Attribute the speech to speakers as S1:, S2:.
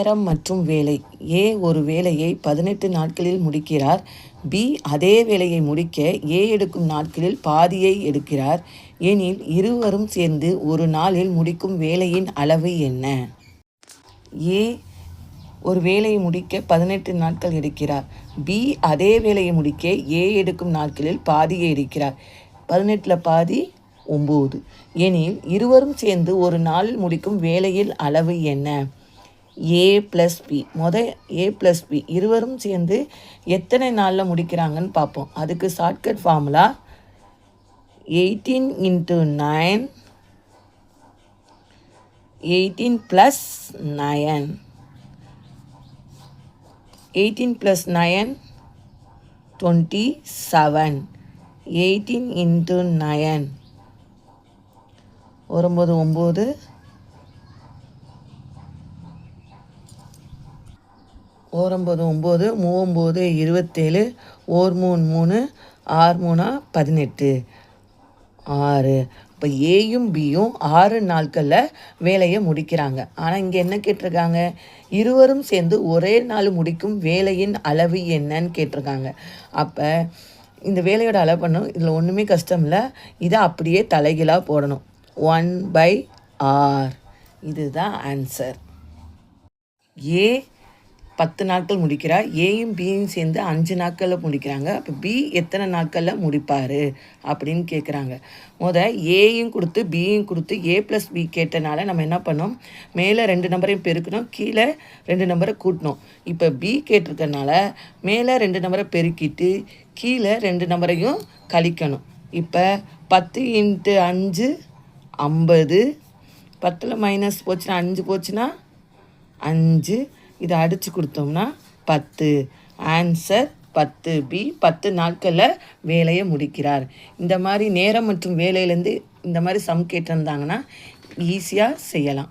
S1: நேரம் மற்றும் வேலை. ஏ ஒரு வேலையை 18 நாட்களில் முடிக்கிறார். பி அதே வேலையை முடிக்க ஏ எடுக்கும் நாட்களில் பாதியை எடுக்கிறார் எனில் இருவரும் சேர்ந்து ஒரு நாளில் முடிக்கும் வேலையின் அளவு என்ன? ஏ ஒரு வேலையை முடிக்க 18 நாட்கள் எடுக்கிறார். பி அதே வேலையை முடிக்க ஏ எடுக்கும் நாட்களில் பாதியை எடுக்கிறார். 18ல் பாதி 9 எனில் இருவரும் சேர்ந்து ஒரு நாளில் முடிக்கும் வேலையின் அளவு என்ன? ஏ ப்ளஸ் பி. ஏ ப்ளஸ் பி இருவரும் சேர்ந்து எத்தனை நாளில் முடிக்கிறாங்கன்னு பார்ப்போம். அதுக்கு ஷார்ட்கட் ஃபார்முலா 18 × 9 18 + 9 18 + 9 27 18 × 9 வரும்போது 9 9 9 27 1 3 3 6 3 18 6. இப்போ ஏயும் பியும் 6 நாட்களில் வேலையை முடிக்கிறாங்க. ஆனால் இங்கே என்ன கேட்டிருக்காங்க? இருவரும் சேர்ந்து ஒரே நாள் முடிக்கும் வேலையின் அளவு என்னன்னு கேட்டிருக்காங்க. அப்போ இந்த வேலையோட அளவு பண்ணணும். இதில் ஒன்றுமே கஷ்டம் இல்லை. இதை அப்படியே தலைகீழாக போடணும். 1/r. இதுதான் ஆன்சர். ஏ 10 நாட்கள் முடிக்கிறார். ஏயும் பியும் சேர்ந்து 5 நாட்களில் முடிக்கிறாங்க. அப்போ பி எத்தனை நாட்களில் முடிப்பார் அப்படின்னு கேட்குறாங்க. ஏயும் கொடுத்து பியும் கொடுத்து ஏ ப்ளஸ் பி கேட்டனால நம்ம என்ன பண்ணோம்? மேலே 2 நம்பரையும் பெருக்கணும், கீழே 2 நம்பரை கூட்டணும். இப்போ பி கேட்டிருக்கனால மேலே 2 நம்பரை பெருக்கிட்டு கீழே 2 நம்பரையும் கழிக்கணும். இப்போ 10 × 5 50. 10ல் மைனஸ் போச்சுன்னா 5 போச்சுன்னா 5. இதை அடித்து கொடுத்தோம்னா 10. ஆன்சர் 10. பி 10 நாட்களில் வேலையை முடிக்கிறார். இந்த மாதிரி நேரம் மற்றும் வேலையிலேருந்து இந்த மாதிரி சம் கேட்டிருந்தாங்கன்னா ஈஸியாக செய்யலாம்.